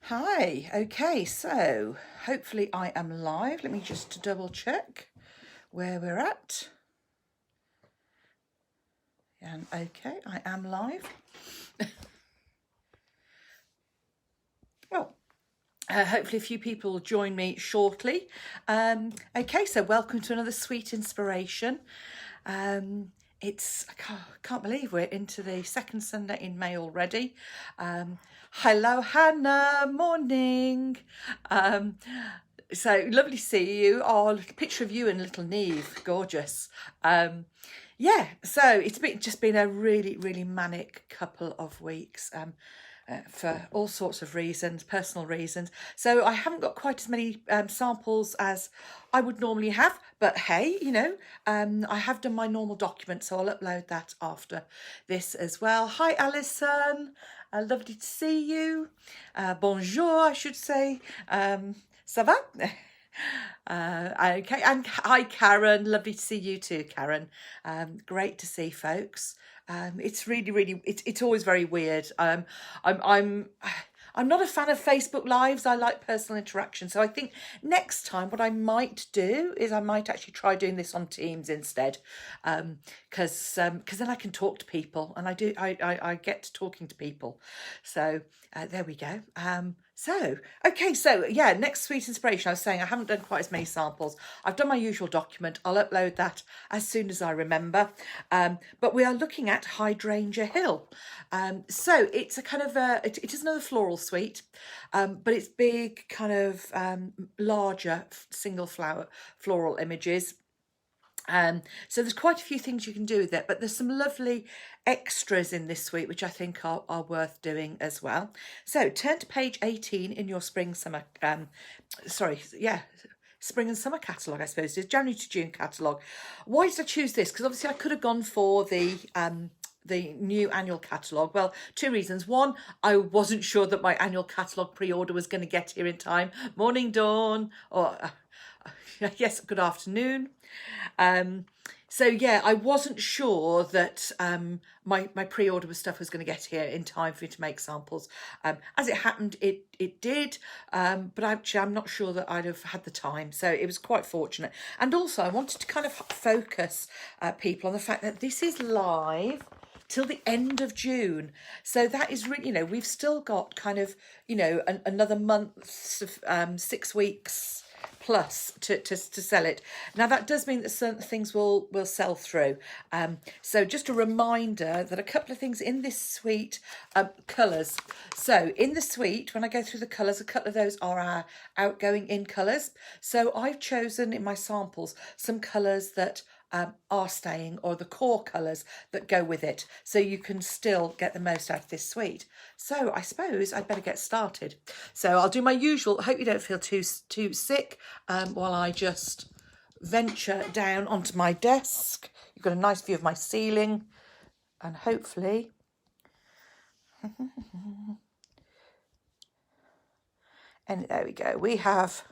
Hi, okay, so hopefully I am live. Let me just double check where we're at. And okay, I am live. Well, hopefully a few people will join me shortly. Okay, so welcome to another sweet inspiration. I can't believe we're into the second Sunday in May already. Hello, Hannah, morning. So lovely to see you. Oh, a little picture of you and little Neve, gorgeous. Yeah, so it's just been a really, really manic couple of weeks. For all sorts of reasons, personal reasons. So I haven't got quite as many samples as I would normally have, but hey, I have done my normal document, so I'll upload that after this as well. Hi, Alison. Lovely to see you. Bonjour, I should say. Ça va? Okay, and hi, Karen. Lovely to see you too, Karen. Great to see folks. It's really, it's always very weird. I'm I'm not a fan of Facebook Lives. I like personal interaction. So I think next time what I might do is I might actually try doing this on Teams instead, because then I can talk to people, and I get to talking to people. So there we go. So yeah, next sweet inspiration. I was saying I haven't done quite as many samples. I've done my usual document. I'll upload that as soon as I remember. But we are looking at Hydrangea Hill. So it's a kind of it is another floral suite, but it's big, kind of larger single floral images. So there's quite a few things you can do with it, but there's some lovely extras in this suite which I think are worth doing as well. So turn to page 18 in your spring and summer catalogue, I suppose. It's January to June catalogue. Why did I choose this? Because obviously I could have gone for the new annual catalogue. Well, two reasons. One, I wasn't sure that my annual catalogue pre-order was going to get here in time. Morning, Dawn. Or yes, good afternoon. So yeah, I wasn't sure that my pre-order with stuff was going to get here in time for me to make samples. As it happened, it did, but actually I'm not sure that I'd have had the time. So it was quite fortunate. And also I wanted to kind of focus people on the fact that this is live till the end of June. So that is really, we've still got kind of, another month, 6 weeks plus to sell it. Now that does mean that certain things will sell through. So just a reminder that a couple of things in this suite, colours. So in the suite, when I go through the colours, a couple of those are our outgoing in colours. So I've chosen in my samples some colours that are staying, or the core colours that go with it, so you can still get the most out of this suite. So I suppose I'd better get started. So I'll do my usual. I hope you don't feel too sick while I just venture down onto my desk. You've got a nice view of my ceiling, and hopefully and there we go. We have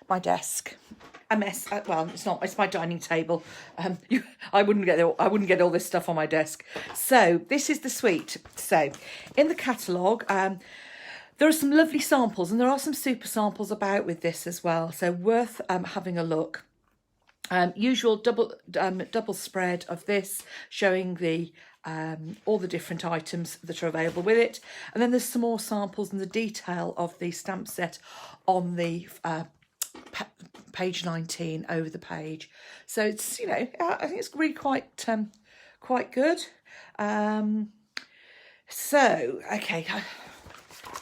my desk. A mess. Well, it's not. It's my dining table. I wouldn't get all this stuff on my desk. So this is the suite. So in the catalogue, there are some lovely samples, and there are some super samples about with this as well. So worth having a look. Usual double spread of this, showing the all the different items that are available with it, and then there's some more samples and the detail of the stamp set on the page 19 over the page. So it's I think it's really quite good. So okay,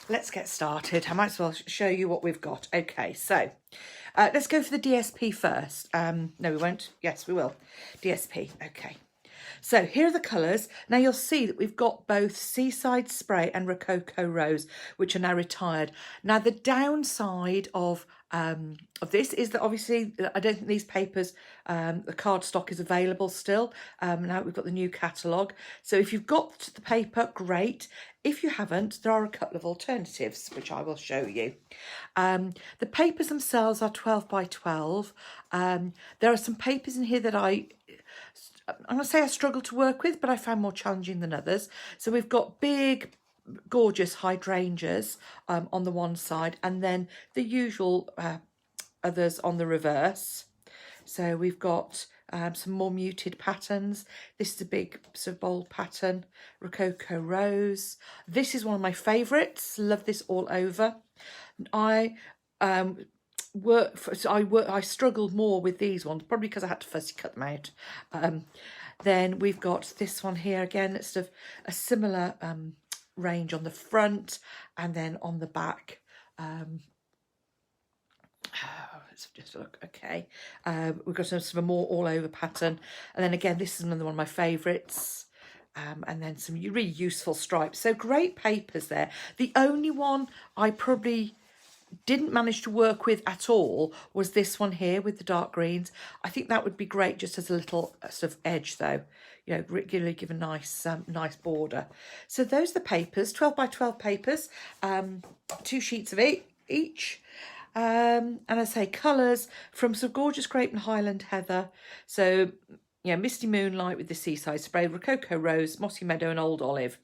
let's get started. I might as well show you what we've got. Okay, so let's go for the DSP first. No, we won't. Yes, we will. DSP. Okay. So here are the colours. Now you'll see that we've got both Seaside Spray and Rococo Rose, which are now retired. Now the downside of this is that obviously I don't think these papers, the card stock is available still. Now we've got the new catalogue. So if you've got the paper, great. If you haven't, there are a couple of alternatives, which I will show you. The papers themselves are 12 by 12. There are some papers in here that I'm going to say I struggle to work with, but I found more challenging than others. So we've got big gorgeous hydrangeas on the one side, and then the usual others on the reverse. So we've got some more muted patterns. This is a big sort of bold pattern, Rococo Rose. This is one of my favourites. Love this all over. I struggled more with these ones, probably because I had to fussy cut them out. Then we've got this one here again. It's sort of a similar range on the front, and then on the back. Let's just look. Okay, we've got some more all over pattern, and then again this is another one of my favourites. And then some really useful stripes. So great papers there. The only one I probably didn't manage to work with at all was this one here with the dark greens. I think that would be great just as a little sort of edge though, you know, really give a nice nice border. So those are the papers, 12 by 12 papers, 2 sheets of each. And I say colours from some gorgeous grape and Highland heather. So yeah, Misty Moonlight with the Seaside Spray, Rococo Rose, Mossy Meadow and Old Olive.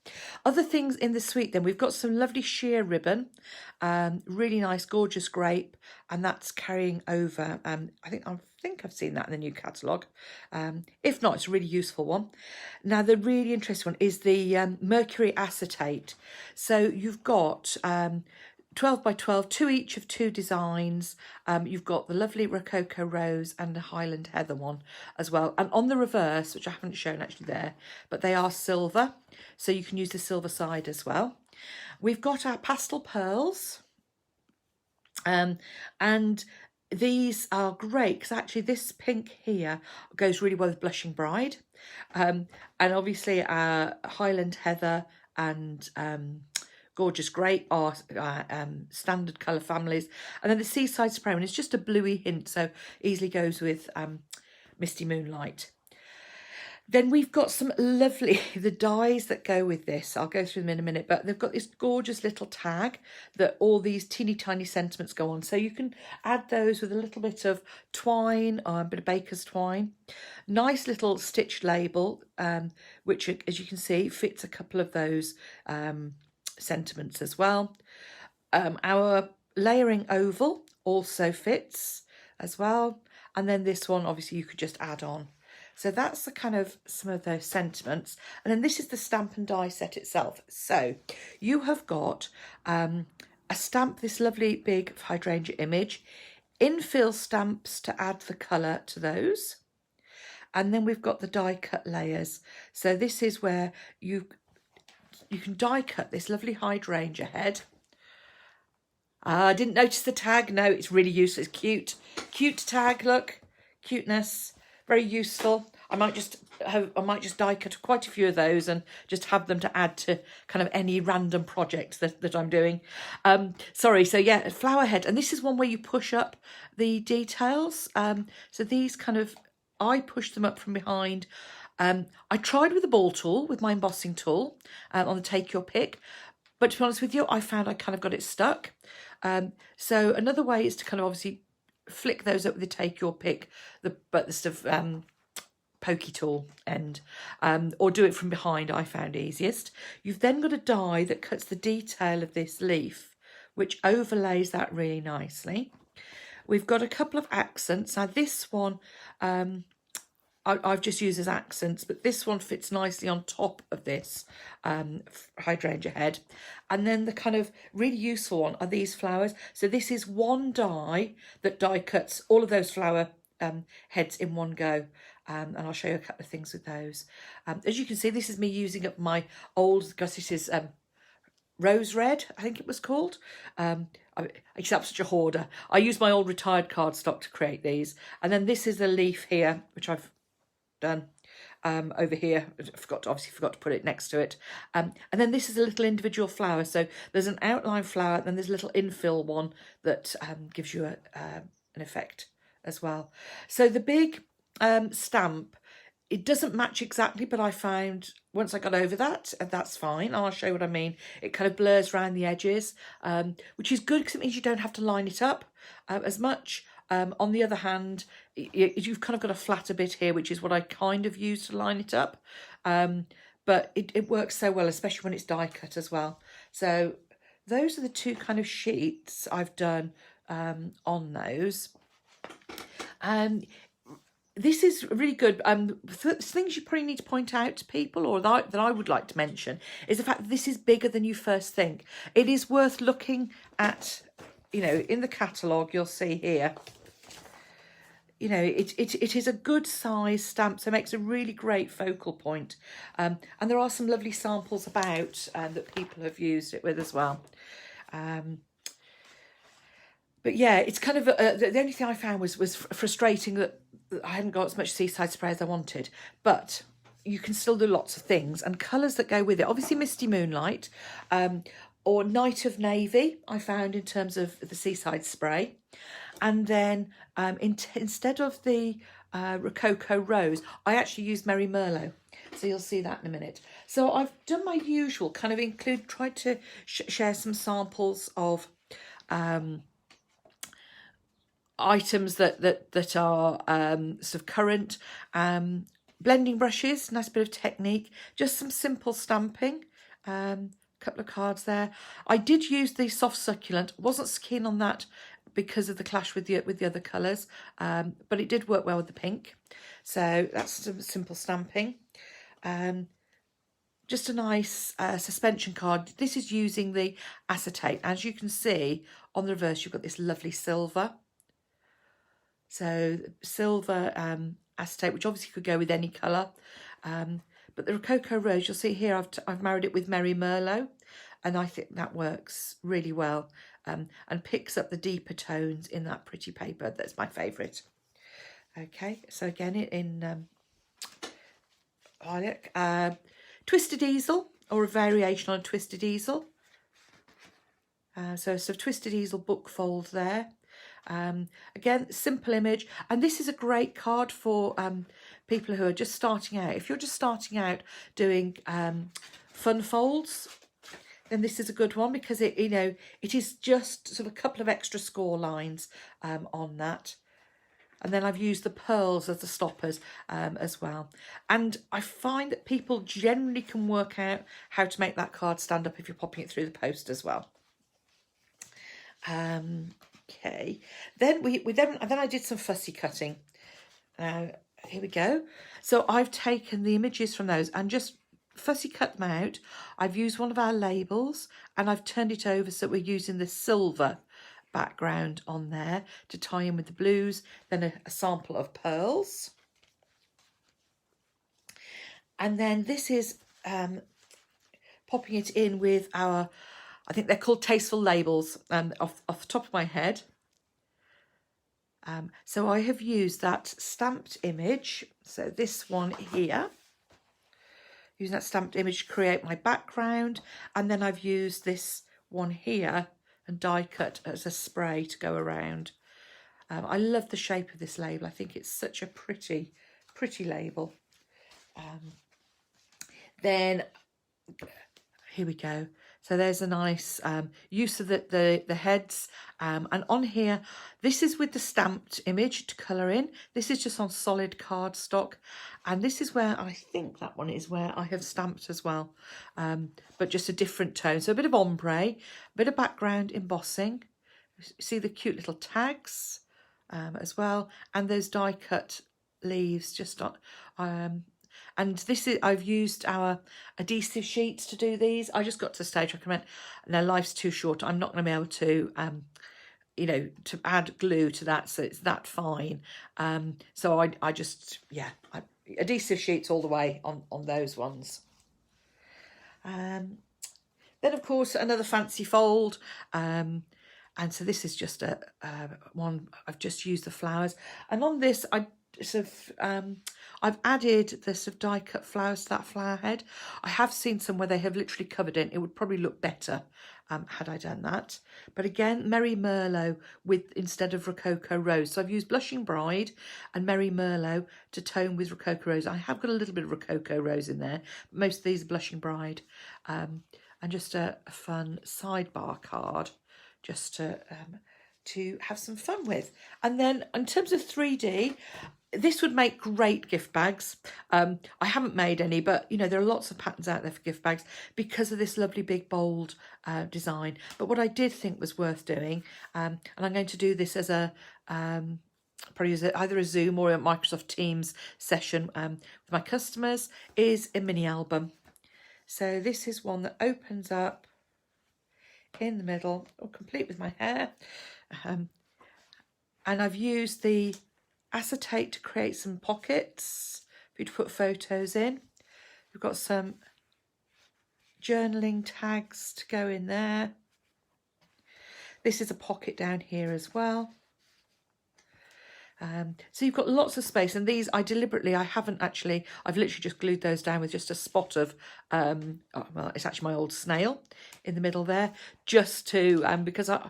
Other things in the suite then, we've got some lovely sheer ribbon, really nice gorgeous grape, and that's carrying over. I think I've seen that in the new catalogue. If not, it's a really useful one. Now the really interesting one is the mercury acetate. So you've got 12 by 12, 2 each of 2 designs. You've got the lovely Rococo Rose and the Highland Heather one as well. And on the reverse, which I haven't shown actually there, but they are silver, so you can use the silver side as well. We've got our pastel pearls. And these are great because actually this pink here goes really well with Blushing Bride. And obviously our Highland Heather and Gorgeous Grape are standard colour families. And then the Seaside Spray one is just a bluey hint, so easily goes with Misty Moonlight. Then we've got some lovely, the dies that go with this. I'll go through them in a minute, but they've got this gorgeous little tag that all these teeny tiny sentiments go on. So you can add those with a little bit of twine or a bit of baker's twine. Nice little stitched label, which, as you can see, fits a couple of those sentiments as well. Our layering oval also fits as well, and then this one obviously you could just add on. So that's the kind of some of those sentiments, and then this is the stamp and die set itself. So you have got a stamp, this lovely big hydrangea image, infill stamps to add the colour to those, and then we've got the die cut layers. So this is where you can die cut this lovely hydrangea head. I didn't notice the tag. No, it's really useful. It's cute. Cute tag, look. Cuteness. Very useful. I might just die cut quite a few of those and just have them to add to kind of any random project that I'm doing. Sorry, so yeah, flower head. And this is one where you push up the details. So these kind of, I push them up from behind. I tried with a ball tool, with my embossing tool, on the Take Your Pick, but to be honest with you, I found I kind of got it stuck. So another way is to kind of obviously flick those up with the Take Your Pick, but the sort of pokey tool end, or do it from behind, I found easiest. You've then got a die that cuts the detail of this leaf, which overlays that really nicely. We've got a couple of accents. Now this one, I've just used as accents, but this one fits nicely on top of this hydrangea head. And then the kind of really useful one are these flowers. So this is one die that die cuts all of those flower heads in one go. And I'll show you a couple of things with those. As you can see, this is me using up my old, because this is Rose Red, I think it was called. Except I'm such a hoarder. I used my old retired cardstock to create these. And then this is a leaf here, which I've done over here. Obviously forgot to put it next to it. And then this is a little individual flower. So there's an outline flower, then there's a little infill one that gives you an effect as well. So the big stamp, it doesn't match exactly, but I found once I got over that, that's fine. I'll show you what I mean. It kind of blurs around the edges, which is good because it means you don't have to line it up as much. On the other hand, you've kind of got a flatter bit here, which is what I kind of use to line it up. But it works so well, especially when it's die cut as well. So those are the two kind of sheets I've done on those. This is really good. Things you probably need to point out to people, or that I would like to mention, is the fact that this is bigger than you first think. It is worth looking at, you know, in the catalogue you'll see here, you know, it is a good size stamp, so it makes a really great focal point. And there are some lovely samples about that people have used it with as well. But yeah, it's kind of, the only thing I found was frustrating that I hadn't got as much seaside spray as I wanted. But you can still do lots of things, and colours that go with it. Obviously Misty Moonlight or Night of Navy I found in terms of the seaside spray. And then instead of the Rococo Rose, I actually used Merry Merlot. So you'll see that in a minute. So I've done my usual, kind of tried to share some samples of items that are sort of current. Blending brushes, nice bit of technique, just some simple stamping. Couple of cards there. I did use the soft succulent, wasn't so keen on that because of the clash with the other colours, but it did work well with the pink. So that's some simple stamping. Just a nice suspension card. This is using the acetate. As you can see on the reverse, you've got this lovely silver. So silver acetate, which obviously could go with any colour. But the Rococo Rose, you'll see here, I've married it with Merry Merlot, and I think that works really well and picks up the deeper tones in that pretty paper. That's my favourite. Okay, so again in lilac, Twisted Easel, or a variation on a Twisted Easel. So Twisted Easel book fold there. Again, simple image, and this is a great card for people who are just starting out. If you're just starting out doing fun folds, then this is a good one, because it, you know, it is just sort of a couple of extra score lines on that. And then I've used the pearls as the stoppers as well. And I find that people generally can work out how to make that card stand up if you're popping it through the post as well. Okay, then then I did some fussy cutting. Here we go. So I've taken the images from those and just fussy cut them out. I've used one of our labels and I've turned it over so we're using the silver background on there to tie in with the blues. Then a sample of pearls. And then this is popping it in with our, I think they're called tasteful labels, off the top of my head. So I have used that stamped image, so this one here, using that stamped image to create my background, and then I've used this one here and die cut as a spray to go around. I love the shape of this label. I think it's such a pretty label. Then here we go. So there's a nice use of the heads. And on here, this is with the stamped image to colour in. This is just on solid cardstock. And this is where, I think that one is where I have stamped as well. But just a different tone. So a bit of ombre, a bit of background embossing. See the cute little tags as well. And those die cut leaves just on... and this is, I've used our adhesive sheets to do these. I just got to the stage where I went, no, life's too short. I'm not going to be able to, you know, to add glue to that, so it's that fine. So I just, yeah, adhesive sheets all the way on those ones. Then, of course, another fancy fold. And so this is just a one, I've just used the flowers. And on this, I sort of, I've added the sort of die cut flowers to that flower head. I have seen some where they have literally covered it. It would probably look better had I done that. But again, Merry Merlot with instead of Rococo Rose. So I've used Blushing Bride and Merry Merlot to tone with Rococo Rose. I have got a little bit of Rococo Rose in there. Most of these are Blushing Bride. And just a fun sidebar card just to to have some fun with. And then in terms of 3D, this would make great gift bags. I haven't made any, but you know, there are lots of patterns out there for gift bags because of this lovely big bold design. But what I did think was worth doing, and I'm going to do this as a probably use either a Zoom or a Microsoft Teams session with my customers, is a mini album. So this is one that opens up in the middle, all complete with my hair. And I've used the acetate to create some pockets for you to put photos in. We've got some journaling tags to go in there. This is a pocket down here as well. So you've got lots of space, and these I've literally just glued those down with just a spot of well, it's actually my old snail in the middle there, just to because I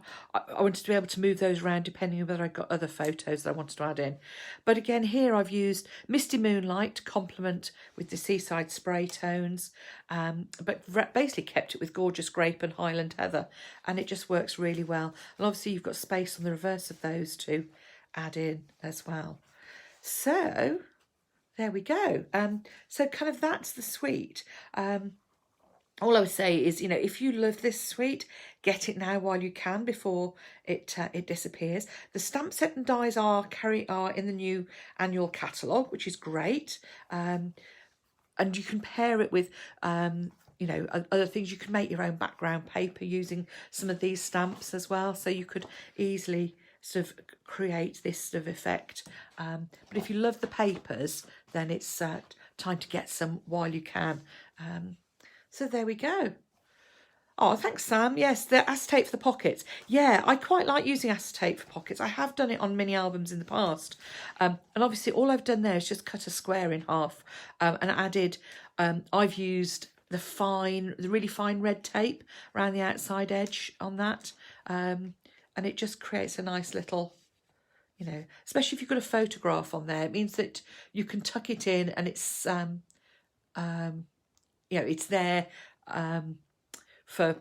wanted to be able to move those around depending on whether I got other photos that I wanted to add in. But again, here I've used Misty Moonlight to complement with the Seaside Spray tones, but basically kept it with Gorgeous Grape and Highland Heather, and it just works really well. And obviously you've got space on the reverse of those to add in as well. So there we go. So kind of that's the suite. All I would say is, you know, if you love this suite, get it now while you can before it disappears. The stamp set and dies are in the new annual catalogue, which is great. And you can pair it with you know, other things. You can make your own background paper using some of these stamps as well, so you could easily sort of create this sort of effect. But if you love the papers, then it's time to get some while you can. So there we go. Oh, thanks, Sam. Yes, the acetate for the pockets. Yeah, I quite like using acetate for pockets. I have done it on mini albums in the past. And obviously all I've done there is just cut a square in half and added, I've used the really fine red tape around the outside edge on that. And it just creates a nice little, you know, especially if you've got a photograph on there, it means that you can tuck it in and it's, you know, it's there for,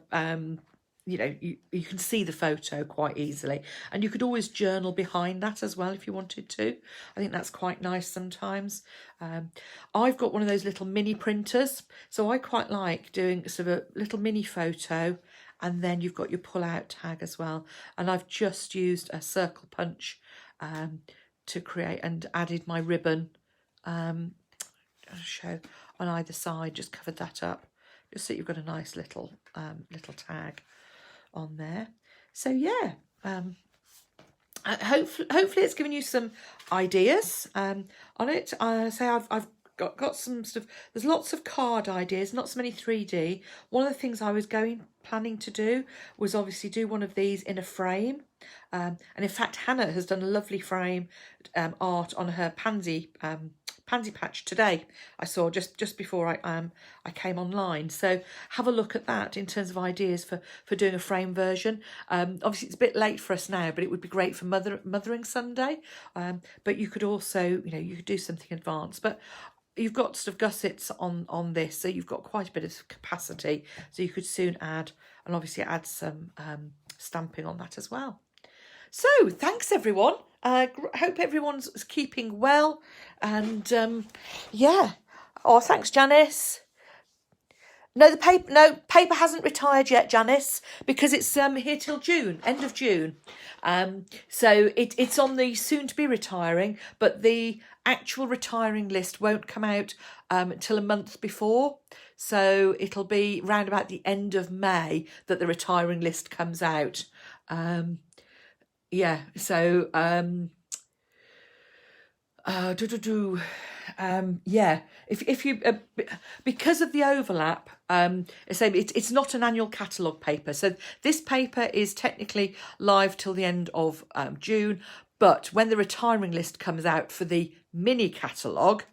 you know, you can see the photo quite easily. And you could always journal behind that as well if you wanted to. I think that's quite nice sometimes. I've got one of those little mini printers, so I quite like doing sort of a little mini photo, and then you've got your pull-out tag as well. And I've just used a circle punch to create, and added my ribbon I'll show on either side, just covered that up, just so you've got a nice little tag on there. So yeah, hopefully it's given you some ideas on it. I've got some sort of, there's lots of card ideas, not so many 3D. One of the things I was planning to do was obviously do one of these in a frame. And in fact, Hannah has done a lovely frame art on her pansy patch today. I saw just before I came online. So have a look at that in terms of ideas for doing a frame version. Obviously it's a bit late for us now, but it would be great for Mothering Sunday. But you could also, you know, you could do something advanced. But you've got sort of gussets on this, so you've got quite a bit of capacity, so you could soon add, and obviously add some stamping on that as well. So thanks everyone. Hope everyone's keeping well, and yeah. Oh, thanks, Janice. No, paper hasn't retired yet, Janice, because it's here till June, end of June. So it's on the soon to be retiring, but the actual retiring list won't come out until a month before. So it'll be round about the end of May that the retiring list comes out. Yeah, so yeah, if you because of the overlap, it's not an annual catalogue paper, so this paper is technically live till the end of June, but when the retiring list comes out for the mini catalogue,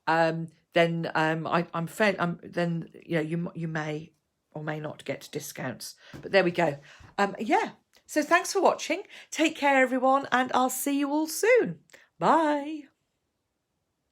then then you know, you may or may not get discounts, but there we go. Yeah, so thanks for watching, take care everyone, and I'll see you all soon. Bye.